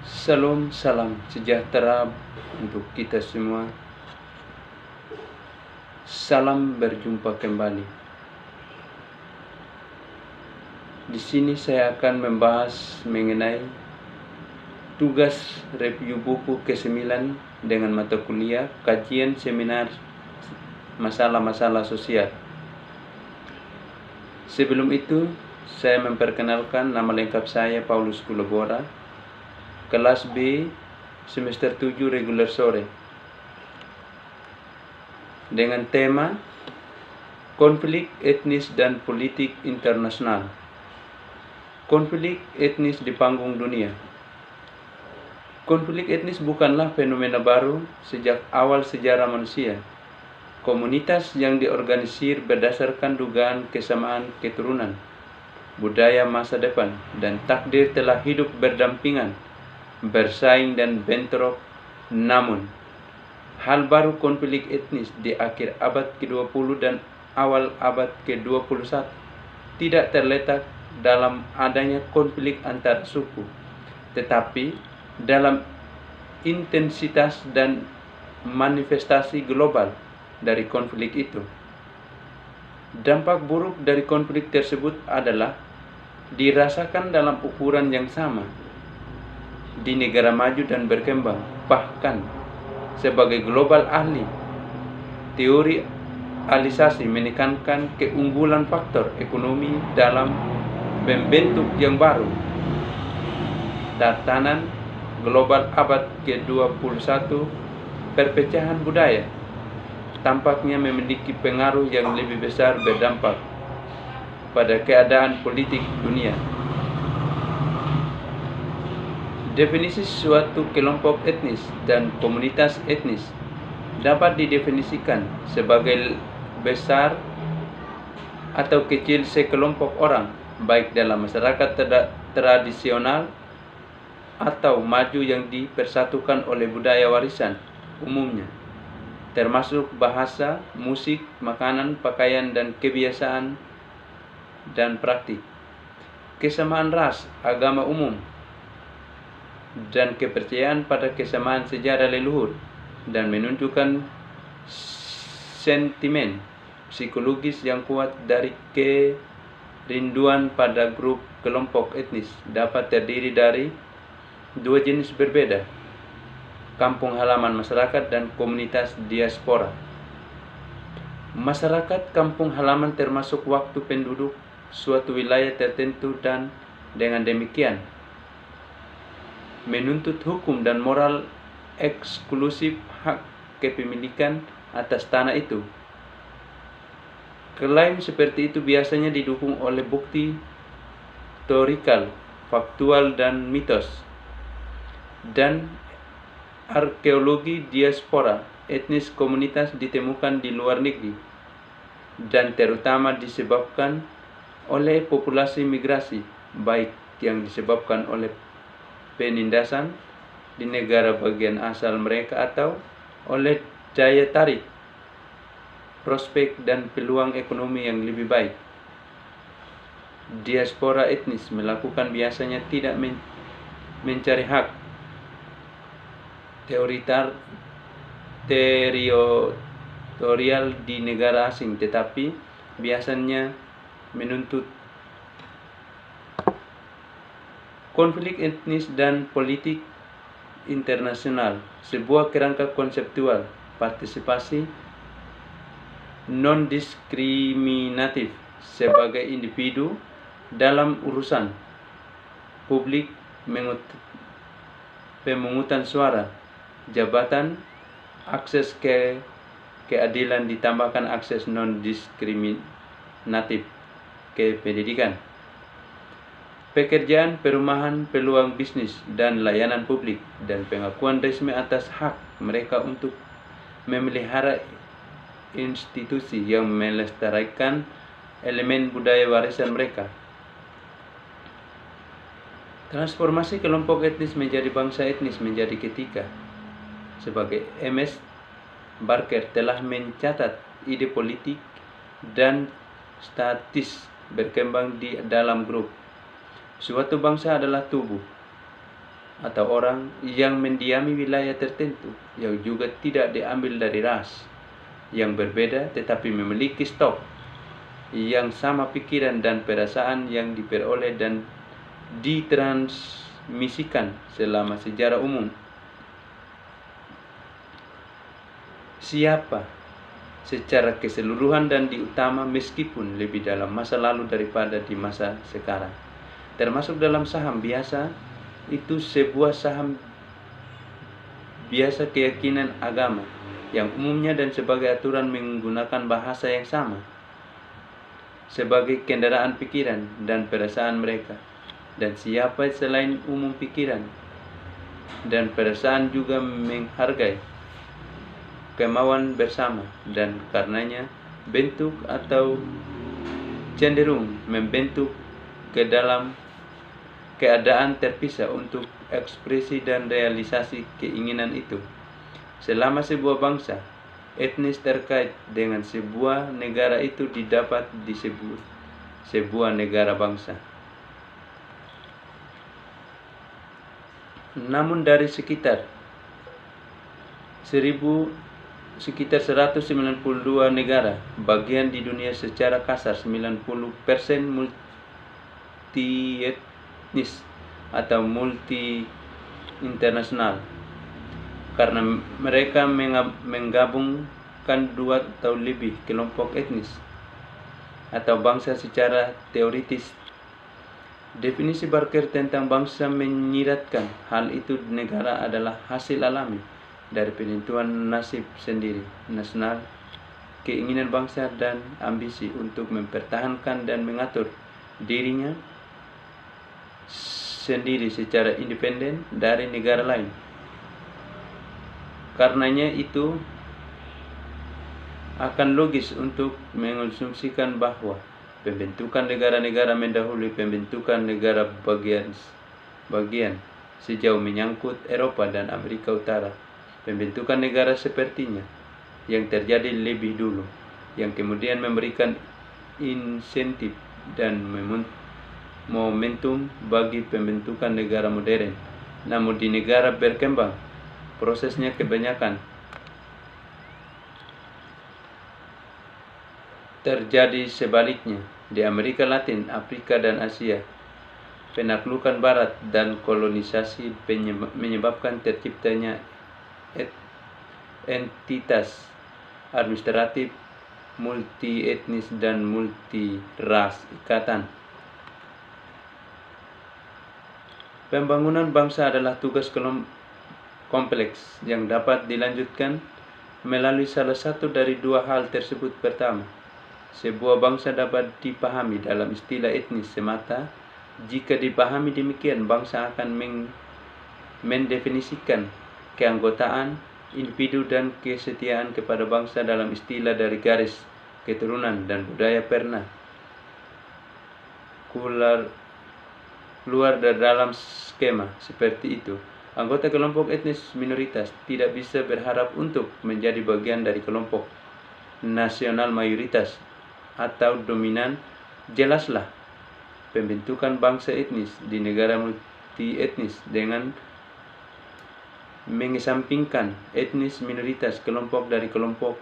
Salam, salam sejahtera untuk kita semua. Salam berjumpa kembali. Di sini saya akan membahas mengenai tugas review buku ke-9 dengan mata kuliah kajian seminar masalah-masalah sosial. Sebelum itu, saya memperkenalkan, nama lengkap saya Paulus Kulabora, kelas B, semester 7 reguler sore, dengan tema konflik etnis dan politik internasional. Konflik etnis di panggung dunia. Konflik etnis bukanlah fenomena baru sejak awal sejarah manusia. Komunitas yang diorganisir berdasarkan dugaan kesamaan keturunan, budaya masa depan, dan takdir telah hidup berdampingan, bersaing dan bentrok. Namun, hal baru konflik etnis di akhir abad ke-20 dan awal abad ke-21 tidak terletak dalam adanya konflik antar suku, tetapi dalam intensitas dan manifestasi global dari konflik itu. Dampak buruk dari konflik tersebut adalah dirasakan dalam ukuran yang sama di negara maju dan berkembang. Bahkan sebagai global ahli teori alisasi menekankan keunggulan faktor ekonomi dalam membentuk yang baru tatanan global abad ke-21. Perpecahan budaya tampaknya memiliki pengaruh yang lebih besar berdampak pada keadaan politik dunia. Definisi suatu kelompok etnis dan komunitas etnis dapat didefinisikan sebagai besar atau kecil sekelompok orang, baik dalam masyarakat tradisional atau maju yang dipersatukan oleh budaya warisan umumnya, termasuk bahasa, musik, makanan, pakaian, dan kebiasaan dan praktik, kesamaan ras, agama umum, dan kepercayaan pada kesamaan sejarah leluhur, dan menunjukkan sentimen psikologis yang kuat dari kerinduan pada grup kelompok etnis dapat terdiri dari dua jenis berbeda: kampung halaman masyarakat dan komunitas diaspora. Masyarakat kampung halaman termasuk waktu penduduk suatu wilayah tertentu dan dengan demikian menuntut hukum dan moral eksklusif hak kepemilikan atas tanah itu. Klaim seperti itu biasanya didukung oleh bukti teorikal, faktual, dan mitos. Dan arkeologi diaspora etnis komunitas ditemukan di luar negeri dan terutama disebabkan oleh populasi migrasi, baik yang disebabkan oleh penindasan di negara bagian asal mereka atau oleh daya tarik, prospek, dan peluang ekonomi yang lebih baik. Diaspora etnis melakukan biasanya tidak mencari hak teritorial di negara asing, tetapi biasanya menuntut. Konflik etnis dan politik internasional, sebuah kerangka konseptual partisipasi non-diskriminatif sebagai individu dalam urusan publik, pemungutan suara, jabatan, akses ke keadilan, ditambahkan akses non-diskriminatif ke pendidikan, pekerjaan, perumahan, peluang bisnis, dan layanan publik, dan pengakuan resmi atas hak mereka untuk memelihara institusi yang melestarikan elemen budaya warisan mereka. Transformasi kelompok etnis menjadi bangsa etnis menjadi ketiga. Sebagai M.S. Barker telah mencatat ide politik dan statis berkembang di dalam grup. Suatu bangsa adalah tubuh atau orang yang mendiami wilayah tertentu yang juga tidak diambil dari ras yang berbeda tetapi memiliki stok yang sama pikiran dan perasaan yang diperoleh dan ditransmisikan selama sejarah umum. Siapa secara keseluruhan dan diutama meskipun lebih dalam masa lalu daripada di masa sekarang. Termasuk dalam saham biasa, itu sebuah saham biasa keyakinan agama yang umumnya dan sebagai aturan menggunakan bahasa yang sama sebagai kendaraan pikiran dan perasaan mereka. Dan siapa selain umum pikiran dan perasaan juga menghargai kemauan bersama dan karenanya bentuk atau cenderung membentuk ke dalam keadaan terpisah untuk ekspresi dan realisasi keinginan itu. Selama sebuah bangsa, etnis terkait dengan sebuah negara itu didapat disebut sebuah negara bangsa. Namun dari sekitar 192 negara bagian di dunia, secara kasar 90% multi-etnis atau multi-internasional, karena mereka menggabungkan 2 atau lebih kelompok etnis atau bangsa secara teoritis. Definisi Barker tentang bangsa menyiratkan hal itu negara adalah hasil alami dari penentuan nasib sendiri nasional, keinginan bangsa dan ambisi untuk mempertahankan dan mengatur dirinya sendiri secara independen dari negara lain. Karenanya itu akan logis untuk mengasumsikan bahwa pembentukan negara-negara mendahului pembentukan negara bagian sejauh menyangkut Eropa dan Amerika Utara. Pembentukan negara sepertinya yang terjadi lebih dulu, yang kemudian memberikan insentif dan momentum bagi pembentukan negara modern. Namun di negara berkembang, prosesnya kebanyakan terjadi sebaliknya. Di Amerika Latin, Afrika dan Asia, penaklukan Barat dan kolonisasi menyebabkan terciptanya entitas administratif multi-etnis dan multi-ras ikatan. Pembangunan bangsa adalah tugas kompleks yang dapat dilanjutkan melalui salah satu dari 2 hal tersebut. Pertama, sebuah bangsa dapat dipahami dalam istilah etnis semata. Jika dipahami demikian, bangsa akan mendefinisikan keanggotaan individu dan kesetiaan kepada bangsa dalam istilah dari garis keturunan dan budaya pernah keluar dari dalam skema seperti itu. Anggota kelompok etnis minoritas tidak bisa berharap untuk menjadi bagian dari kelompok nasional mayoritas atau dominan. Jelaslah pembentukan bangsa etnis di negara multi etnis dengan mengesampingkan etnis minoritas, kelompok dari kelompok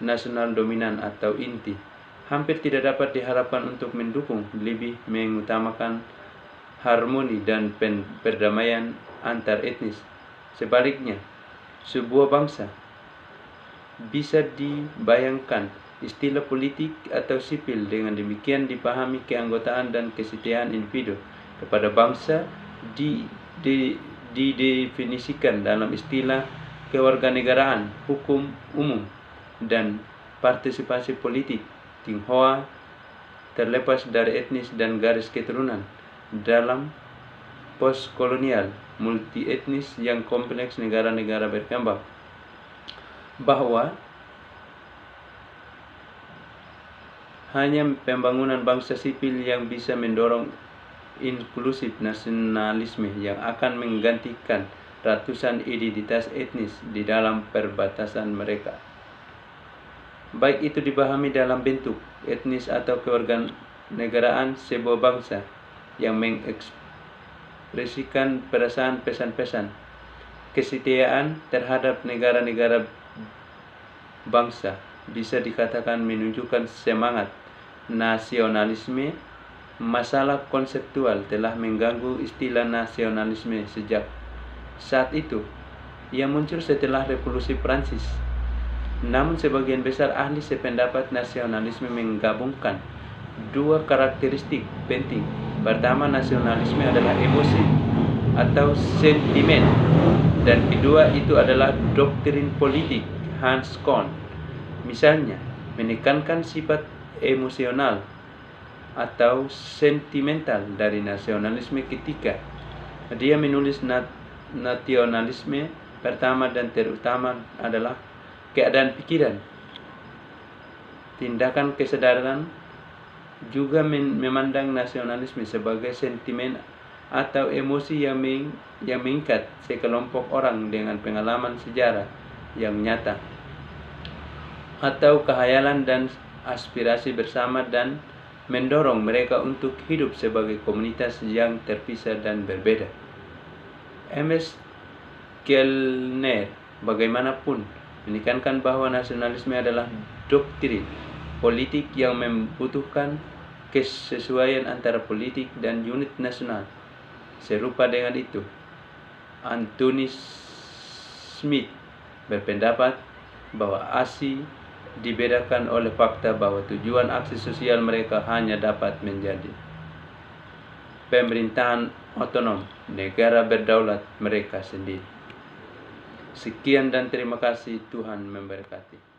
nasional dominan atau inti, hampir tidak dapat diharapkan untuk mendukung lebih mengutamakan harmoni dan perdamaian antar etnis. Sebaliknya, sebuah bangsa bisa dibayangkan istilah politik atau sipil dengan demikian dipahami keanggotaan dan kesetiaan individu kepada bangsa didefinisikan dalam istilah kewarganegaraan, hukum umum, dan partisipasi politik Tionghoa terlepas dari etnis dan garis keturunan dalam postkolonial multi-etnis yang kompleks negara-negara berkembang, bahwa hanya pembangunan bangsa sipil yang bisa mendorong inklusif nasionalisme yang akan menggantikan ratusan identitas etnis di dalam perbatasan mereka. Baik itu dipahami dalam bentuk etnis atau kewarganegaraan sebuah bangsa yang mengekspresikan perasaan pesan-pesan kesetiaan terhadap negara-negara bangsa, bisa dikatakan menunjukkan semangat nasionalisme. Masalah konseptual telah mengganggu istilah nasionalisme sejak saat itu. Ia muncul setelah Revolusi Prancis. Namun sebagian besar ahli sependapat nasionalisme menggabungkan dua karakteristik penting. Pertama, nasionalisme adalah emosi atau sentimen, dan kedua itu adalah doktrin politik Hans Kohn. Misalnya, menekankan sifat emosional atau sentimental dari nasionalisme ketika dia menulis nasionalisme pertama dan terutama adalah keadaan pikiran, tindakan kesadaran. Juga memandang nasionalisme sebagai sentimen atau emosi yang mengikat sekelompok orang dengan pengalaman sejarah yang nyata atau khayalan dan aspirasi bersama, dan mendorong mereka untuk hidup sebagai komunitas yang terpisah dan berbeda. M.S. Kellner bagaimanapun menekankan bahwa nasionalisme adalah doktrin politik yang membutuhkan kesesuaian antara politik dan unit nasional. Serupa dengan itu, Anthony Smith berpendapat bahwa ASI dibedakan oleh fakta bahwa tujuan aksi sosial mereka hanya dapat menjadi pemerintahan otonom negara berdaulat mereka sendiri. Sekian dan terima kasih. Tuhan memberkati.